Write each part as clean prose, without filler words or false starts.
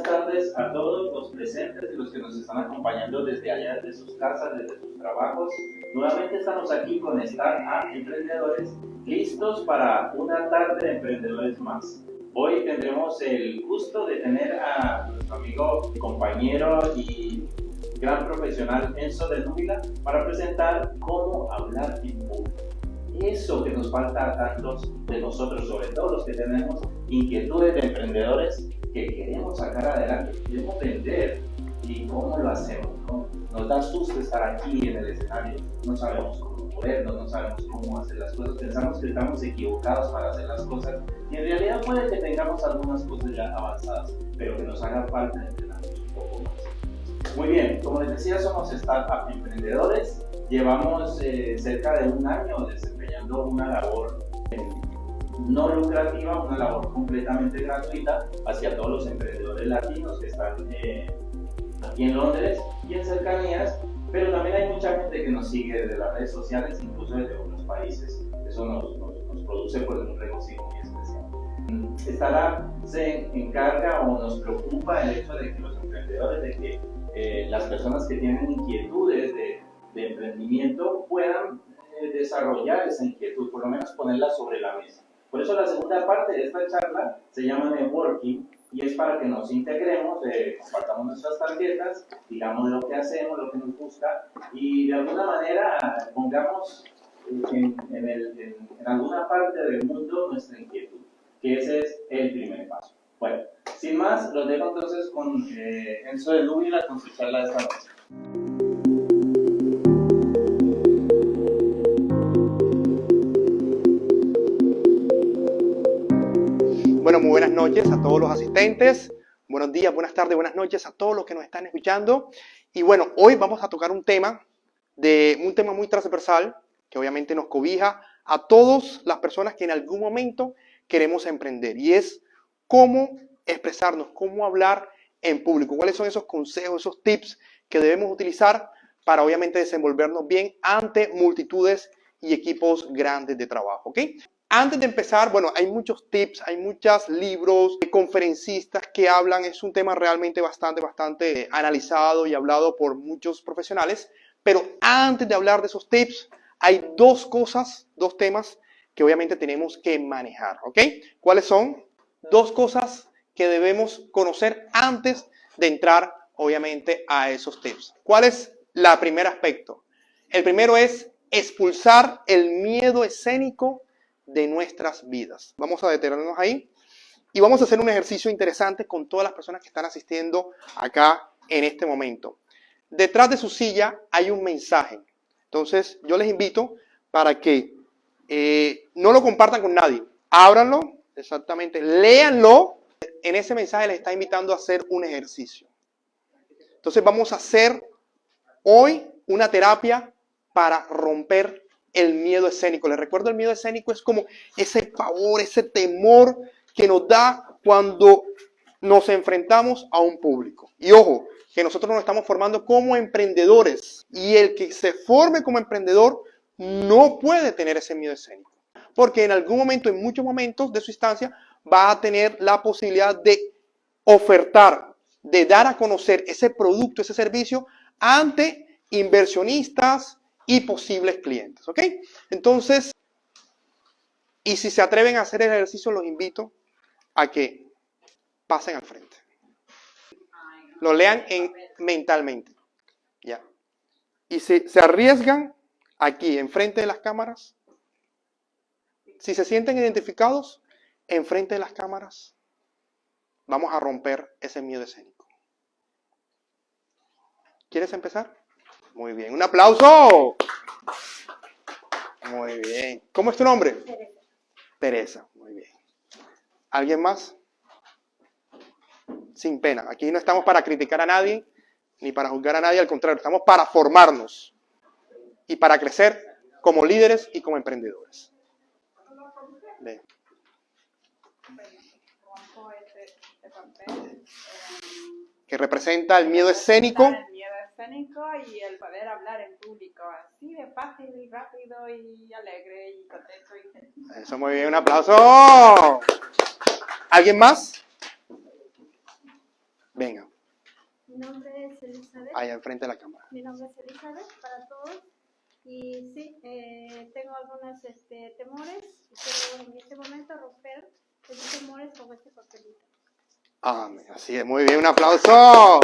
buenas tardes a todos los presentes y los que nos están acompañando desde allá, desde sus casas, desde sus trabajos. Nuevamente estamos aquí con Startup Emprendedores, listos para una tarde de emprendedores más. Hoy tendremos el gusto de tener a nuestro amigo, compañero y gran profesional Enzo de Núbila para presentar cómo hablar en público. Eso que nos falta a tantos de nosotros, sobre todo los que tenemos inquietudes de emprendedores que queremos sacar adelante, queremos vender. ¿Y cómo lo hacemos? ¿No? Nos da susto estar aquí en el escenario, no sabemos cómo movernos, no sabemos cómo hacer las cosas, pensamos que estamos equivocados para hacer las cosas y en realidad puede que tengamos algunas cosas ya avanzadas, pero que nos haga falta entrenarnos un poco más. Muy bien, como les decía, somos Startup Emprendedores, llevamos cerca de un año desempeñando una labor no lucrativa, una labor completamente gratuita hacia todos los emprendedores latinos que están aquí en Londres y en cercanías, pero también hay mucha gente que nos sigue desde las redes sociales, incluso desde otros países. Eso nos produce pues, un regocijo muy especial. Startup se encarga o nos preocupa el hecho de que los emprendedores, de que las personas que tienen inquietudes de emprendimiento puedan desarrollar esa inquietud, por lo menos ponerla sobre la mesa. Por eso la segunda parte de esta charla se llama Networking y es para que nos integremos, compartamos nuestras tarjetas, digamos lo que hacemos, lo que nos gusta y de alguna manera pongamos en alguna parte del mundo nuestra inquietud, que ese es el primer paso. Bueno, sin más, los dejo entonces con Enzo de Núbila con su charla de esta noche. Bueno, muy buenas noches a todos los asistentes, buenos días, buenas tardes, buenas noches a todos los que nos están escuchando. Y bueno, hoy vamos a tocar un tema muy transversal que obviamente nos cobija a todas las personas que en algún momento queremos emprender y es cómo expresarnos, cómo hablar en público, cuáles son esos consejos, esos tips que debemos utilizar para obviamente desenvolvernos bien ante multitudes y equipos grandes de trabajo, ¿ok? Antes de empezar, bueno, hay muchos tips, hay muchos libros, conferencistas que hablan, es un tema realmente bastante analizado y hablado por muchos profesionales, pero antes de hablar de esos tips, hay dos temas que obviamente tenemos que manejar, ¿ok? ¿Cuáles son? Dos cosas que debemos conocer antes de entrar, obviamente, a esos tips. ¿Cuál es el primer aspecto? El primero es expulsar el miedo escénico de nuestras vidas. Vamos a detenernos ahí y vamos a hacer un ejercicio interesante con todas las personas que están asistiendo acá en este momento. Detrás de su silla hay un mensaje. Entonces, yo les invito para que no lo compartan con nadie. Ábranlo, exactamente, léanlo. En ese mensaje les está invitando a hacer un ejercicio. Entonces, vamos a hacer hoy una terapia para romper el miedo escénico. Les recuerdo, el miedo escénico es como ese pavor, ese temor que nos da cuando nos enfrentamos a un público. Y ojo, que nosotros nos estamos formando como emprendedores y el que se forme como emprendedor no puede tener ese miedo escénico. Porque en algún momento, en muchos momentos de su instancia, va a tener la posibilidad de ofertar, de dar a conocer ese producto, ese servicio ante inversionistas y posibles clientes, ¿ok? Entonces, y si se atreven a hacer el ejercicio, los invito a que pasen al frente. Lo lean mentalmente, ¿ya? Y se arriesgan aquí, enfrente de las cámaras. Si se sienten identificados, enfrente de las cámaras, vamos a romper ese miedo escénico. ¿Quieres empezar? Muy bien, un aplauso. Muy bien. ¿Cómo es tu nombre? Teresa. Teresa, muy bien. ¿Alguien más? Sin pena. Aquí no estamos para criticar a nadie, ni para juzgar a nadie, al contrario, estamos para formarnos y para crecer como líderes y como emprendedores. Bien. Que representa el miedo escénico. El miedo escénico y el poder hablar en público así de fácil y rápido y alegre y contento y feliz. Eso, muy bien, un aplauso. ¿Alguien más? Venga, Mi nombre es Elizabeth. allá enfrente de la cámara. Mi nombre es Elizabeth para todos. Y sí, tengo algunos temores y quiero en este momento romper esos temores con este papelito. Amén. Así es, muy bien, un aplauso.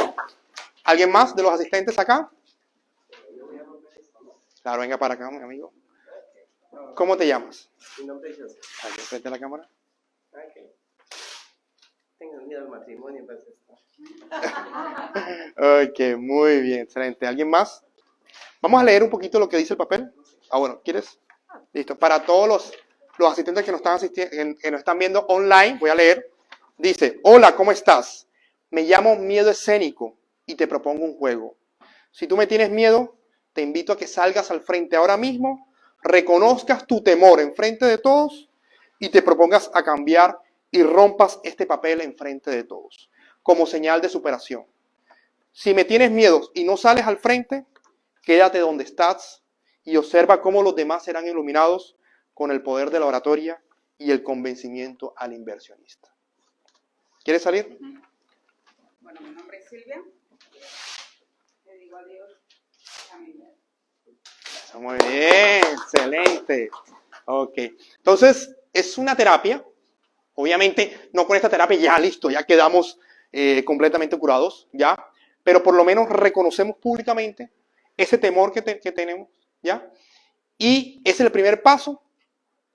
¿Alguien más de los asistentes acá? Claro, venga para acá, mi amigo. ¿Cómo te llamas? Mi nombre es José. Aquí enfrente de la cámara. Ok. Tengo miedo al matrimonio, entonces. Ok, muy bien, excelente. ¿Alguien más? Vamos a leer un poquito lo que dice el papel. Bueno, ¿quieres? Listo. Para todos los asistentes que nos están que nos están viendo online, voy a leer. Dice, hola, ¿cómo estás? Me llamo Miedo Escénico y te propongo un juego. Si tú me tienes miedo, te invito a que salgas al frente ahora mismo, reconozcas tu temor en frente de todos y te propongas a cambiar y rompas este papel en frente de todos, como señal de superación. Si me tienes miedo y no sales al frente, quédate donde estás y observa cómo los demás serán iluminados con el poder de la oratoria y el convencimiento al inversionista. ¿Quieres salir? Bueno, mi nombre es Silvia. Le digo adiós a mi miedo. Muy bien, excelente. Ok, entonces es una terapia. Obviamente, no con esta terapia ya listo, ya quedamos completamente curados, ya. Pero por lo menos reconocemos públicamente ese temor que tenemos, ya. Y es el primer paso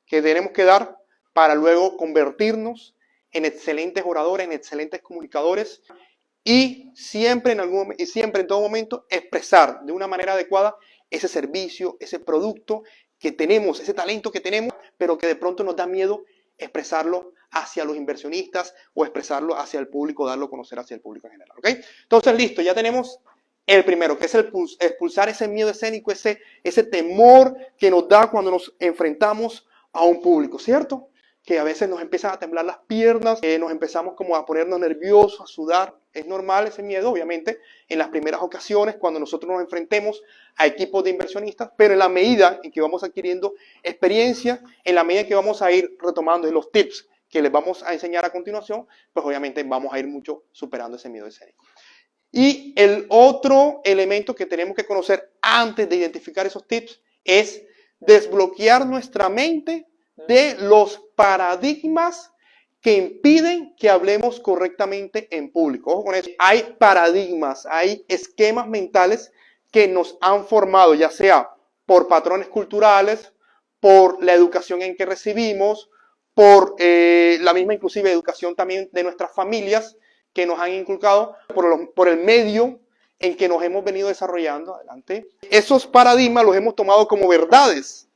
que tenemos que dar para luego convertirnos en excelentes oradores, en excelentes comunicadores y siempre en todo momento expresar de una manera adecuada ese servicio, ese producto que tenemos, ese talento que tenemos, pero que de pronto nos da miedo expresarlo hacia los inversionistas o expresarlo hacia el público, darlo a conocer hacia el público en general. ¿Ok? Entonces, listo, ya tenemos el primero, que es el expulsar ese miedo escénico, ese temor que nos da cuando nos enfrentamos a un público, ¿cierto? Que a veces nos empiezan a temblar las piernas, nos empezamos como a ponernos nerviosos, a sudar. Es normal ese miedo, obviamente, en las primeras ocasiones, cuando nosotros nos enfrentemos a equipos de inversionistas, pero en la medida en que vamos adquiriendo experiencia, en la medida en que vamos a ir retomando los tips que les vamos a enseñar a continuación, pues obviamente vamos a ir mucho superando ese miedo escénico. Y el otro elemento que tenemos que conocer antes de identificar esos tips es desbloquear nuestra mente de los paradigmas que impiden que hablemos correctamente en público. Ojo con eso. Hay paradigmas, hay esquemas mentales que nos han formado, ya sea por patrones culturales, por la educación en que recibimos, por la misma inclusive educación también de nuestras familias que nos han inculcado, por el medio en que nos hemos venido desarrollando. Adelante. Esos paradigmas los hemos tomado como verdades.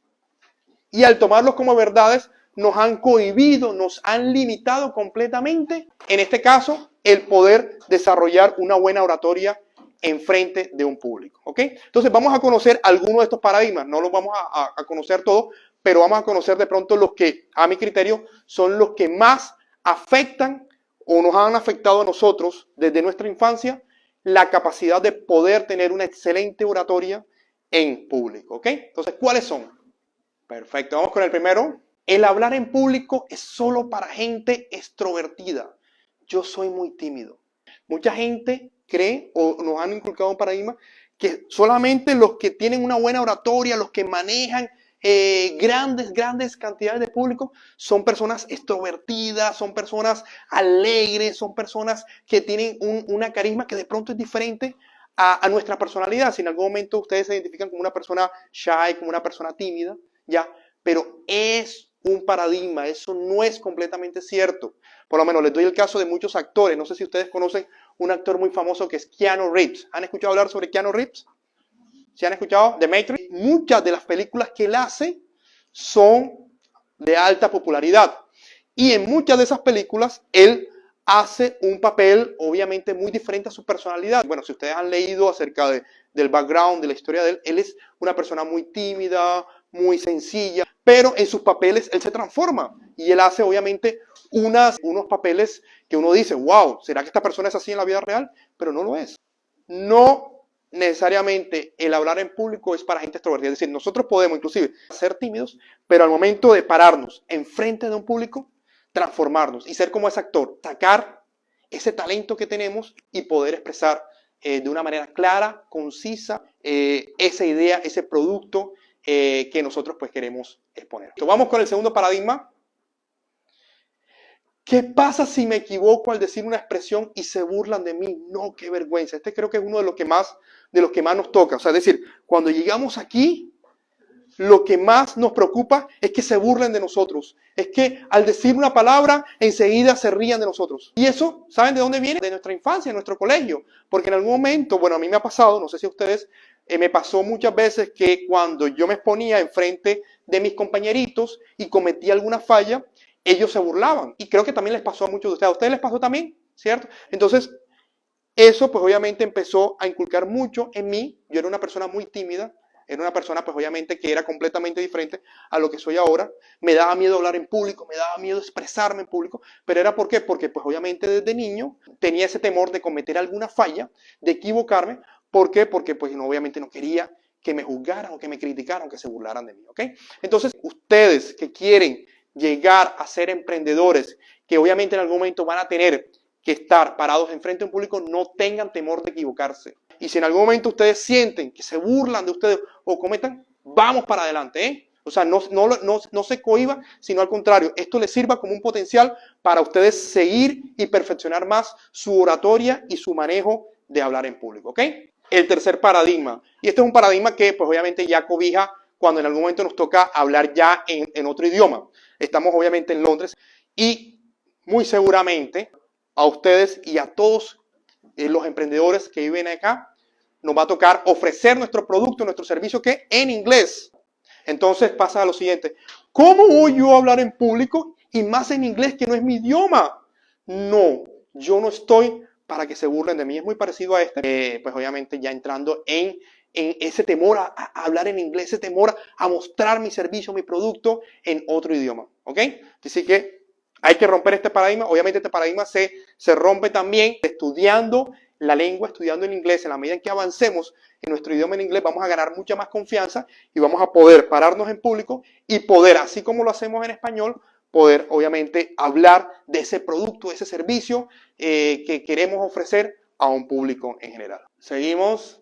Y al tomarlos como verdades, nos han cohibido, nos han limitado completamente, en este caso, el poder desarrollar una buena oratoria en frente de un público. ¿Ok? Entonces vamos a conocer algunos de estos paradigmas. No los vamos a conocer todos, pero vamos a conocer de pronto los que, a mi criterio, son los que más afectan o nos han afectado a nosotros desde nuestra infancia la capacidad de poder tener una excelente oratoria en público. ¿Ok? Entonces, ¿cuáles son? Perfecto, vamos con el primero. El hablar en público es solo para gente extrovertida. Yo soy muy tímido. Mucha gente cree o nos han inculcado un paradigma que solamente los que tienen una buena oratoria, los que manejan grandes cantidades de público, son personas extrovertidas, son personas alegres, son personas que tienen una carisma que de pronto es diferente a nuestra personalidad. Si en algún momento ustedes se identifican como una persona shy, como una persona tímida, ya, pero es un paradigma, eso no es completamente cierto. Por lo menos les doy el caso de muchos actores. No sé si ustedes conocen un actor muy famoso que es Keanu Reeves. ¿Han escuchado hablar sobre Keanu Reeves? ¿Sí han escuchado? The Matrix. Muchas de las películas que él hace son de alta popularidad. Y en muchas de esas películas él hace un papel obviamente muy diferente a su personalidad. Bueno, si ustedes han leído acerca del background, de la historia de él, él es una persona muy tímida, muy sencilla, pero en sus papeles él se transforma y él hace obviamente unos papeles que uno dice, wow, ¿será que esta persona es así en la vida real? Pero no lo es. No necesariamente el hablar en público es para gente extrovertida. Es decir, nosotros podemos inclusive ser tímidos, pero al momento de pararnos enfrente de un público, transformarnos y ser como ese actor, sacar ese talento que tenemos y poder expresar de una manera clara, concisa, esa idea, ese producto que nosotros pues queremos exponer. Entonces, vamos con el segundo paradigma. ¿Qué pasa si me equivoco al decir una expresión y se burlan de mí? No, qué vergüenza. Este creo que es uno de los que más nos toca. O sea, es decir, cuando llegamos aquí, lo que más nos preocupa es que se burlen de nosotros. Es que al decir una palabra, enseguida se rían de nosotros. Y eso, ¿saben de dónde viene? De nuestra infancia, de nuestro colegio. Porque en algún momento, bueno, a mí me ha pasado, no sé si a ustedes, me pasó muchas veces que cuando yo me exponía enfrente de mis compañeritos y cometía alguna falla, ellos se burlaban. Y creo que también les pasó a muchos de ustedes. ¿A ustedes les pasó también? ¿Cierto? Entonces, eso pues obviamente empezó a inculcar mucho en mí. Yo era una persona muy tímida. Era una persona pues obviamente que era completamente diferente a lo que soy ahora. Me daba miedo hablar en público, me daba miedo expresarme en público. Pero ¿era por qué? Porque pues obviamente desde niño tenía ese temor de cometer alguna falla, de equivocarme. ¿Por qué? Porque pues no, obviamente no quería que me juzgaran o que me criticaran o que se burlaran de mí. ¿Ok? Entonces, ustedes que quieren llegar a ser emprendedores, que obviamente en algún momento van a tener que estar parados enfrente de un público, no tengan temor de equivocarse. Y si en algún momento ustedes sienten que se burlan de ustedes o cometan, vamos para adelante, ¿eh? O sea, no se cohiba, sino al contrario, esto les sirva como un potencial para ustedes seguir y perfeccionar más su oratoria y su manejo de hablar en público, ¿ok? El tercer paradigma, y este es un paradigma que pues obviamente ya cobija cuando en algún momento nos toca hablar ya en otro idioma. Estamos obviamente en Londres y muy seguramente a ustedes y a todos los emprendedores que viven acá nos va a tocar ofrecer nuestro producto, nuestro servicio que en inglés. Entonces pasa a lo siguiente: ¿cómo voy yo a hablar en público y más en inglés que no es mi idioma? No, yo no estoy para que se burlen de mí. Es muy parecido a este, pues obviamente ya entrando en ese temor a hablar en inglés, ese temor a mostrar mi servicio, mi producto en otro idioma, ¿ok? Así que hay que romper este paradigma. Obviamente este paradigma se rompe también estudiando la lengua, estudiando el inglés. En la medida en que avancemos en nuestro idioma en inglés, vamos a ganar mucha más confianza y vamos a poder pararnos en público y poder, así como lo hacemos en español, poder obviamente hablar de ese producto, de ese servicio que queremos ofrecer a un público en general. Seguimos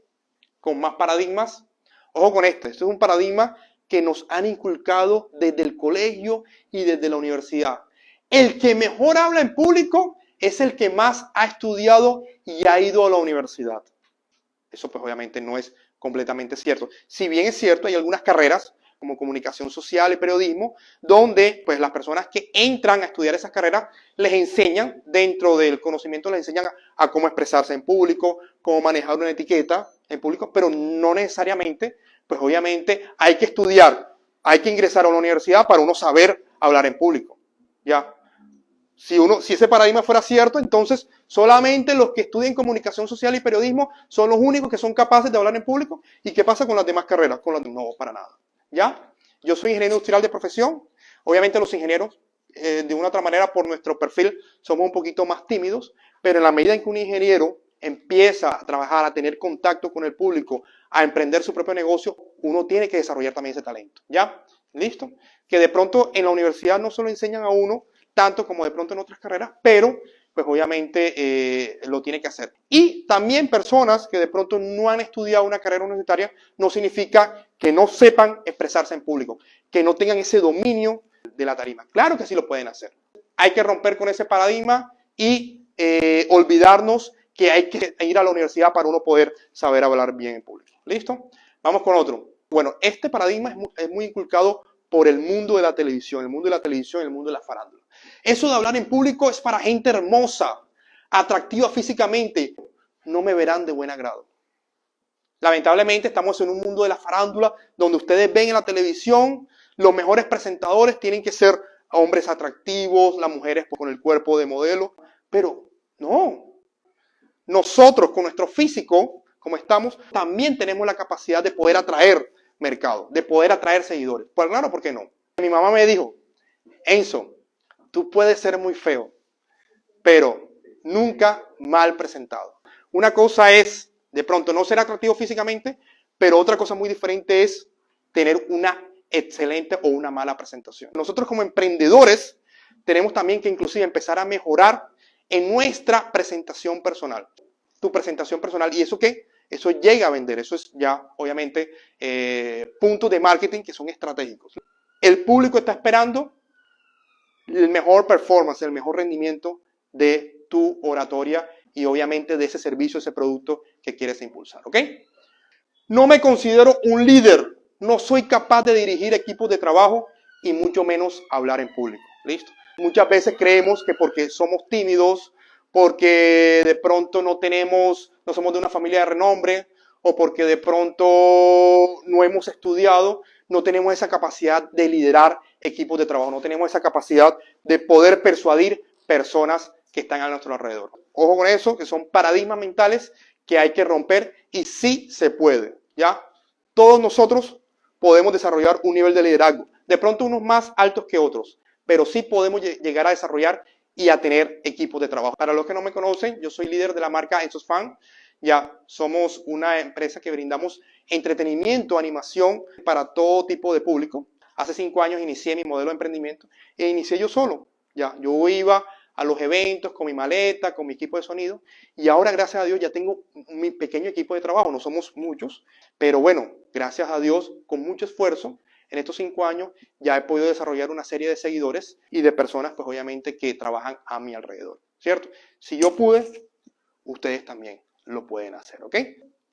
con más paradigmas. Ojo con este es un paradigma que nos han inculcado desde el colegio y desde la universidad. El que mejor habla en público es el que más ha estudiado y ha ido a la universidad. Eso pues obviamente no es completamente cierto. Si bien es cierto, hay algunas carreras como comunicación social y periodismo, donde pues las personas que entran a estudiar esas carreras les enseñan, dentro del conocimiento les enseñan a cómo expresarse en público, cómo manejar una etiqueta en público, pero no necesariamente, pues obviamente hay que estudiar, hay que ingresar a una universidad para uno saber hablar en público. ¿Ya? Si ese paradigma fuera cierto, entonces solamente los que estudian comunicación social y periodismo son los únicos que son capaces de hablar en público. ¿Y qué pasa con las demás carreras? No, para nada. ¿Ya? Yo soy ingeniero industrial de profesión. Obviamente los ingenieros, de una u otra manera, por nuestro perfil, somos un poquito más tímidos, pero en la medida en que un ingeniero empieza a trabajar, a tener contacto con el público, a emprender su propio negocio, uno tiene que desarrollar también ese talento. ¿Ya? ¿Listo? Que de pronto en la universidad no se lo enseñan a uno tanto como de pronto en otras carreras, pero pues obviamente lo tiene que hacer. Y también personas que de pronto no han estudiado una carrera universitaria, no significa que no sepan expresarse en público, que no tengan ese dominio de la tarima. Claro que sí lo pueden hacer. Hay que romper con ese paradigma y olvidarnos que hay que ir a la universidad para uno poder saber hablar bien en público. ¿Listo? Vamos con otro. Bueno, este paradigma es muy inculcado por el mundo de la televisión, el mundo de la televisión y el mundo de la farándula. Eso de hablar en público es para gente hermosa, atractiva físicamente. No me verán de buen agrado. Lamentablemente estamos en un mundo de la farándula donde ustedes ven en la televisión los mejores presentadores tienen que ser hombres atractivos, las mujeres con el cuerpo de modelo. Pero no. Nosotros con nuestro físico, como estamos, también tenemos la capacidad de poder atraer mercado, de poder atraer seguidores. Pues claro, ¿por qué no? Mi mamá me dijo, Enzo, tú puedes ser muy feo, pero nunca mal presentado. Una cosa es, de pronto, no ser atractivo físicamente, pero otra cosa muy diferente es tener una excelente o una mala presentación. Nosotros como emprendedores tenemos también que inclusive empezar a mejorar en nuestra presentación personal. Tu presentación personal. ¿Y eso qué? Eso llega a vender. Eso es ya, obviamente, puntos de marketing que son estratégicos. El público está esperando el mejor performance, el mejor rendimiento de tu oratoria y obviamente de ese servicio, ese producto que quieres impulsar. ¿Ok? No me considero un líder. No soy capaz de dirigir equipos de trabajo y mucho menos hablar en público. ¿Listo? Muchas veces creemos que porque somos tímidos, porque de pronto no somos de una familia de renombre, o porque de pronto no hemos estudiado, no tenemos esa capacidad de liderar equipos de trabajo, no tenemos esa capacidad de poder persuadir personas que están a nuestro alrededor. Ojo con eso, que son paradigmas mentales que hay que romper y sí se puede, ¿ya? Todos nosotros podemos desarrollar un nivel de liderazgo, de pronto unos más altos que otros, pero sí podemos llegar a desarrollar y a tener equipos de trabajo. Para los que no me conocen, yo soy líder de la marca EnSosFan. Ya somos una empresa que brindamos entretenimiento, animación para todo tipo de público. Hace 5 años inicié mi modelo de emprendimiento e inicié yo solo. Ya, yo iba a los eventos con mi maleta, con mi equipo de sonido y ahora, gracias a Dios, ya tengo mi pequeño equipo de trabajo. No somos muchos, pero bueno, gracias a Dios, con mucho esfuerzo, en estos 5 años ya he podido desarrollar una serie de seguidores y de personas, pues obviamente, que trabajan a mi alrededor, ¿cierto? Si yo pude, ustedes también lo pueden hacer, ¿ok?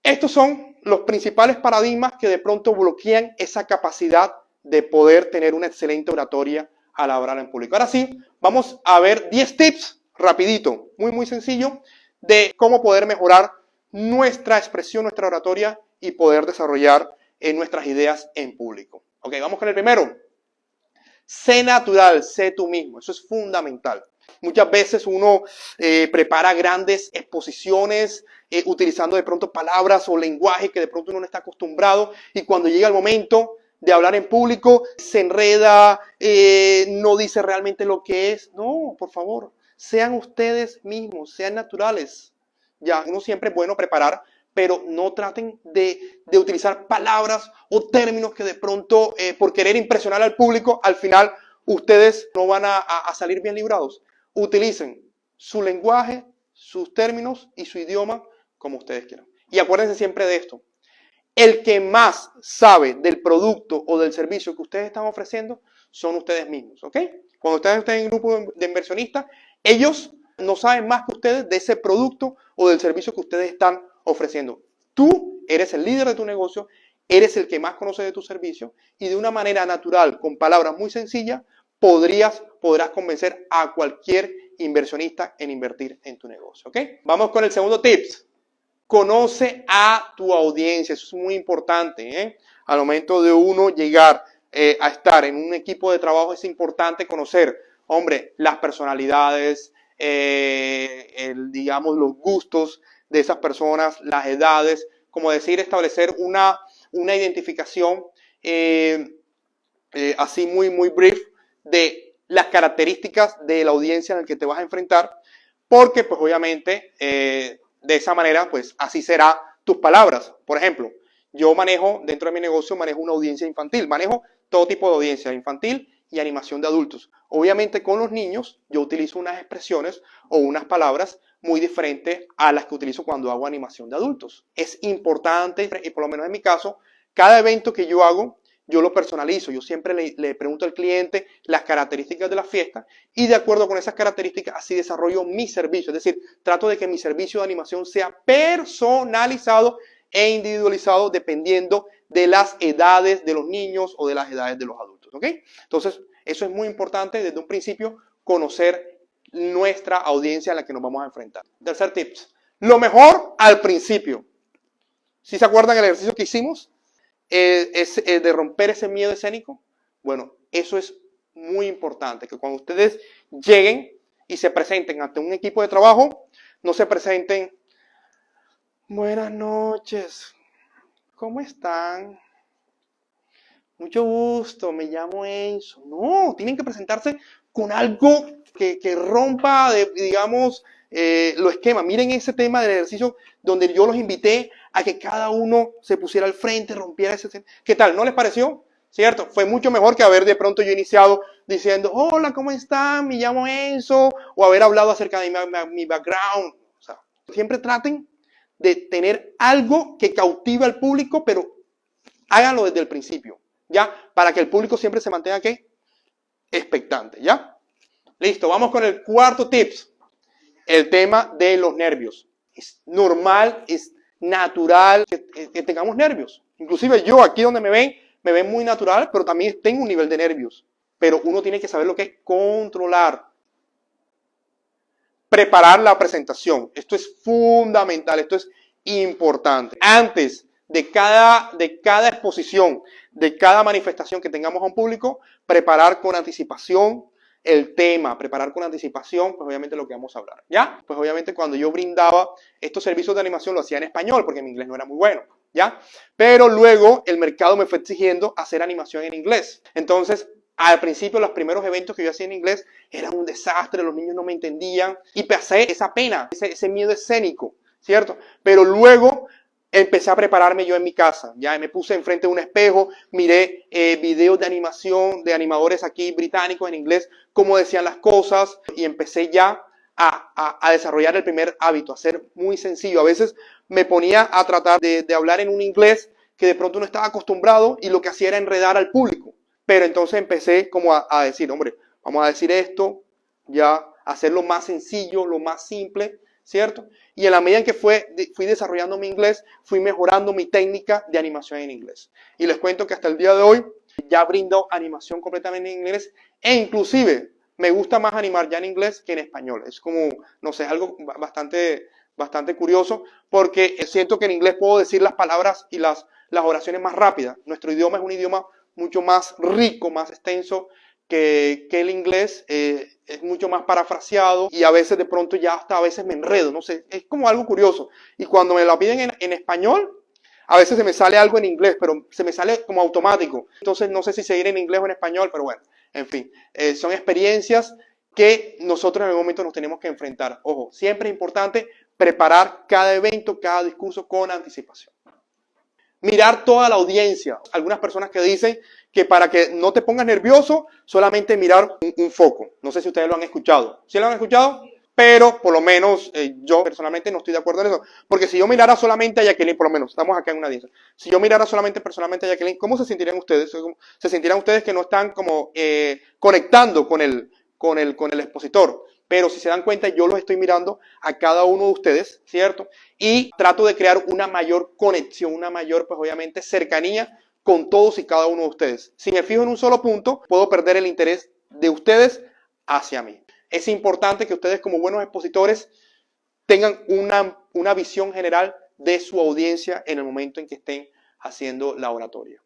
Estos son los principales paradigmas que de pronto bloquean esa capacidad de poder tener una excelente oratoria al hablar en público. Ahora sí, vamos a ver 10 tips, rapidito, muy sencillo, de cómo poder mejorar nuestra expresión, nuestra oratoria y poder desarrollar nuestras ideas en público. Ok, vamos con el primero. Sé natural, sé tú mismo. Eso es fundamental. Muchas veces uno prepara grandes exposiciones utilizando de pronto palabras o lenguaje que de pronto uno no está acostumbrado y cuando llega el momento de hablar en público se enreda, no dice realmente lo que es. No, por favor, sean ustedes mismos, sean naturales. Ya, uno siempre es bueno preparar, pero no traten de utilizar palabras o términos que de pronto, por querer impresionar al público, al final ustedes no van a salir bien librados. Utilicen su lenguaje, sus términos y su idioma como ustedes quieran. Y acuérdense siempre de esto. El que más sabe del producto o del servicio que ustedes están ofreciendo son ustedes mismos, ¿ok? Cuando ustedes estén en un grupo de inversionistas, ellos no saben más que ustedes de ese producto o del servicio que ustedes están ofreciendo. Tú eres el líder de tu negocio, eres el que más conoce de tu servicio y de una manera natural, con palabras muy sencillas, podrás convencer a cualquier inversionista en invertir en tu negocio, ¿ok? Vamos con el segundo tips. Conoce a tu audiencia, eso es muy importante, ¿eh? Al momento de uno llegar a estar en un equipo de trabajo es importante conocer, hombre, las personalidades, digamos, los gustos de esas personas, las edades, como decir, establecer una identificación así muy brief de las características de la audiencia en la que te vas a enfrentar, porque pues obviamente de esa manera pues así será tus palabras. Por ejemplo, yo dentro de mi negocio manejo una audiencia infantil, manejo todo tipo de audiencia infantil y animación de adultos. Obviamente con los niños yo utilizo unas expresiones o unas palabras muy diferentes a las que utilizo cuando hago animación de adultos. Es importante, y por lo menos en mi caso, cada evento que yo hago, yo lo personalizo. Yo siempre le pregunto al cliente las características de la fiesta y de acuerdo con esas características así desarrollo mi servicio. Es decir, trato de que mi servicio de animación sea personalizado e individualizado dependiendo de las edades de los niños o de las edades de los adultos. ¿Ok? Entonces, eso es muy importante desde un principio, conocer nuestra audiencia a la que nos vamos a enfrentar. Tercer tip. Lo mejor al principio. ¿Sí se acuerdan el ejercicio que hicimos? De romper ese miedo escénico. Bueno, eso es muy importante, que cuando ustedes lleguen y se presenten ante un equipo de trabajo, no se presenten, buenas noches, ¿cómo están? Mucho gusto, me llamo Enzo. No, tienen que presentarse con algo que rompa, digamos, los esquemas. Miren ese tema del ejercicio donde yo los invité a que cada uno se pusiera al frente, rompiera ese... ¿Qué tal? ¿No les pareció? ¿cierto? Fue mucho mejor que haber de pronto yo iniciado diciendo, hola, ¿cómo están? Me llamo Enzo, o haber hablado acerca de mi background. O sea, siempre traten de tener algo que cautive al público, pero háganlo desde el principio, ¿ya? Para que el público siempre se mantenga, ¿qué? Expectante, ¿ya? Listo, vamos con el cuarto tips. El tema de los nervios. Es normal, es natural que tengamos nervios. Inclusive yo, aquí donde me ven muy natural, pero también tengo un nivel de nervios. Pero uno tiene que saber lo que es controlar. Preparar la presentación. Esto es fundamental, esto es importante. Antes de cada exposición, de cada manifestación que tengamos a un público, preparar con anticipación el tema, preparar con anticipación, pues obviamente lo que vamos a hablar, ¿ya? Pues obviamente cuando yo brindaba estos servicios de animación lo hacía en español porque mi inglés no era muy bueno, ¿ya? Pero luego el mercado me fue exigiendo hacer animación en inglés. Entonces, al principio los primeros eventos que yo hacía en inglés eran un desastre, los niños no me entendían y pasé esa pena, ese miedo escénico, ¿cierto? Pero luego empecé a prepararme yo en mi casa, ya me puse enfrente de un espejo, miré videos de animación de animadores aquí británicos en inglés, cómo decían las cosas y empecé ya a desarrollar el primer hábito, a ser muy sencillo. A veces me ponía a tratar de hablar en un inglés que de pronto no estaba acostumbrado y lo que hacía era enredar al público. Pero entonces empecé como a decir, hombre, vamos a decir esto, ya hacerlo más sencillo, lo más simple, ¿cierto? Y en la medida en que fui desarrollando mi inglés, fui mejorando mi técnica de animación en inglés. Y les cuento que hasta el día de hoy ya brindo animación completamente en inglés e inclusive me gusta más animar ya en inglés que en español. Es como, no sé, algo bastante curioso porque siento que en inglés puedo decir las palabras y las oraciones más rápidas. Nuestro idioma es un idioma mucho más rico, más extenso que el inglés, es mucho más parafraseado y a veces de pronto ya hasta a veces me enredo, no sé, es como algo curioso. Y cuando me lo piden en español, a veces se me sale algo en inglés, pero se me sale como automático. Entonces no sé si seguir en inglés o en español, pero bueno, en fin, son experiencias que nosotros en algún momento nos tenemos que enfrentar. Ojo, siempre es importante preparar cada evento, cada discurso con anticipación. Mirar toda la audiencia. Algunas personas que dicen que para que no te pongas nervioso, solamente mirar un foco. No sé si ustedes lo han escuchado. ¿Sí lo han escuchado? Pero por lo menos yo personalmente no estoy de acuerdo en eso. Porque si yo mirara solamente a Jacqueline, por lo menos, estamos acá en una audiencia. Si yo mirara solamente personalmente a Jacqueline, ¿cómo se sentirían ustedes? ¿Se sentirán ustedes que no están como conectando con el expositor? Pero si se dan cuenta, yo los estoy mirando a cada uno de ustedes, ¿cierto? Y trato de crear una mayor conexión, una mayor, pues obviamente, cercanía con todos y cada uno de ustedes. Si me fijo en un solo punto, puedo perder el interés de ustedes hacia mí. Es importante que ustedes, como buenos expositores, tengan una visión general de su audiencia en el momento en que estén haciendo la oratoria.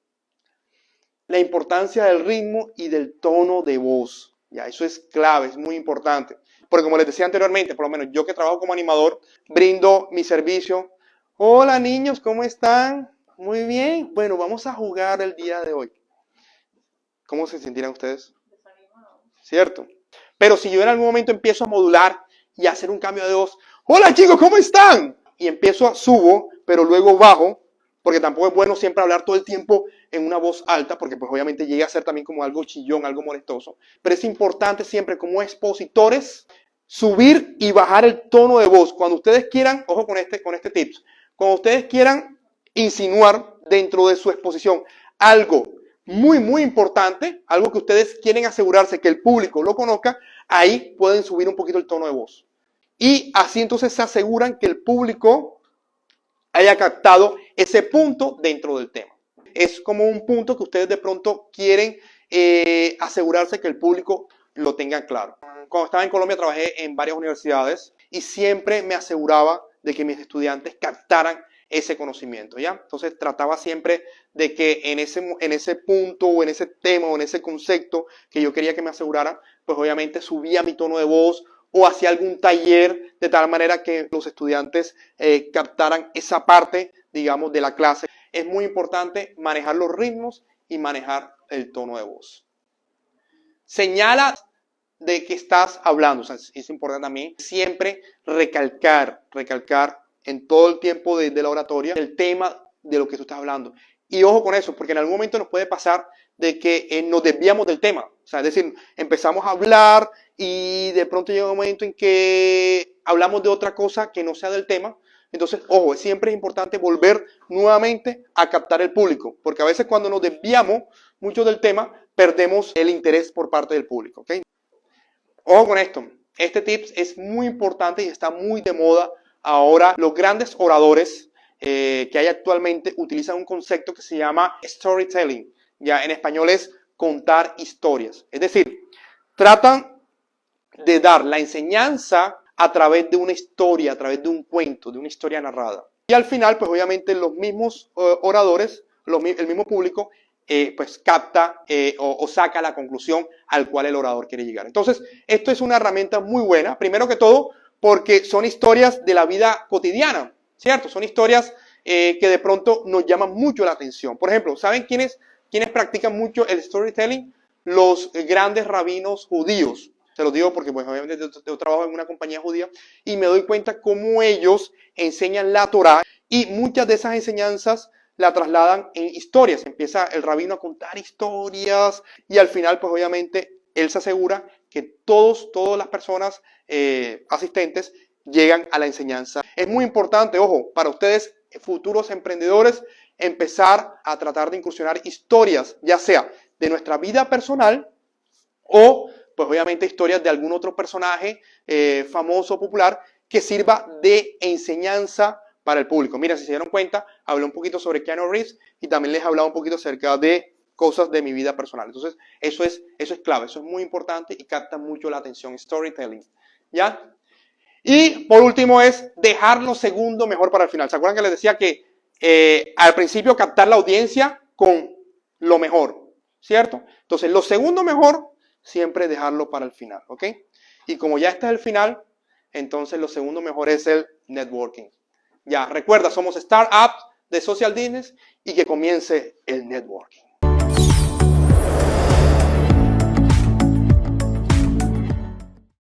La importancia del ritmo y del tono de voz. Ya, eso es clave, es muy importante. Porque como les decía anteriormente, por lo menos yo que trabajo como animador, brindo mi servicio. Hola niños, ¿cómo están? Muy bien. Bueno, vamos a jugar el día de hoy. ¿Cómo se sentirán ustedes? Desanimado. ¿Cierto? Pero si yo en algún momento empiezo a modular y a hacer un cambio de voz. Hola chicos, ¿cómo están? Y subo, pero luego bajo. Porque tampoco es bueno siempre hablar todo el tiempo en una voz alta, porque pues obviamente llega a ser también como algo chillón, algo molestoso. Pero es importante siempre como expositores subir y bajar el tono de voz. Cuando ustedes quieran, ojo con este tips, cuando ustedes quieran insinuar dentro de su exposición algo muy importante, algo que ustedes quieren asegurarse que el público lo conozca, ahí pueden subir un poquito el tono de voz. Y así entonces se aseguran que el público haya captado ese punto dentro del tema. Es como un punto que ustedes de pronto quieren asegurarse que el público lo tenga claro. Cuando estaba en Colombia trabajé en varias universidades y siempre me aseguraba de que mis estudiantes captaran ese conocimiento, ¿ya? Entonces trataba siempre de que en ese punto o en ese tema o en ese concepto que yo quería que me aseguraran, pues obviamente subía mi tono de voz o hacía algún taller de tal manera que los estudiantes captaran esa parte, digamos, de la clase. Es muy importante manejar los ritmos y manejar el tono de voz. Señala de que estás hablando, o sea, es importante también siempre recalcar en todo el tiempo de la oratoria el tema de lo que tú estás hablando. Y ojo con eso, porque en algún momento nos puede pasar de que nos desviamos del tema. O sea, es decir, empezamos a hablar y de pronto llega un momento en que hablamos de otra cosa que no sea del tema. Entonces, ojo, siempre es importante volver nuevamente a captar el público, porque a veces cuando nos desviamos mucho del tema, perdemos el interés por parte del público, ¿ok? Ojo con esto, este tips es muy importante y está muy de moda ahora. Los grandes oradores que hay actualmente utilizan un concepto que se llama storytelling, ya en español es contar historias. Es decir, tratan de dar la enseñanza a través de una historia, a través de un cuento, de una historia narrada. Y al final, pues obviamente los mismos oradores, el mismo público, pues capta o saca la conclusión al cual el orador quiere llegar. Entonces, esto es una herramienta muy buena, primero que todo, porque son historias de la vida cotidiana, ¿cierto? Son historias que de pronto nos llaman mucho la atención. Por ejemplo, ¿saben quiénes practican mucho el storytelling? Los grandes rabinos judíos. Se lo digo porque pues, obviamente yo trabajo en una compañía judía y me doy cuenta cómo ellos enseñan la Torá y muchas de esas enseñanzas la trasladan en historias. Empieza el rabino a contar historias y al final pues obviamente él se asegura que todas las personas asistentes llegan a la enseñanza. Es muy importante, ojo, para ustedes futuros emprendedores, empezar a tratar de incursionar historias, ya sea de nuestra vida personal o pues obviamente historias de algún otro personaje famoso o popular que sirva de enseñanza para el público. Mira, si se dieron cuenta, hablé un poquito sobre Keanu Reeves y también les he hablado un poquito acerca de cosas de mi vida personal. Entonces, eso es clave, eso es muy importante y capta mucho la atención, storytelling. ¿Ya? Y por último es dejar lo segundo mejor para el final. ¿Se acuerdan que les decía que al principio captar la audiencia con lo mejor? ¿Cierto? Entonces, lo segundo mejor siempre dejarlo para el final, ¿ok? Y como ya está el final, entonces lo segundo mejor es el networking. Ya, recuerda, somos startups de social business y que comience el networking.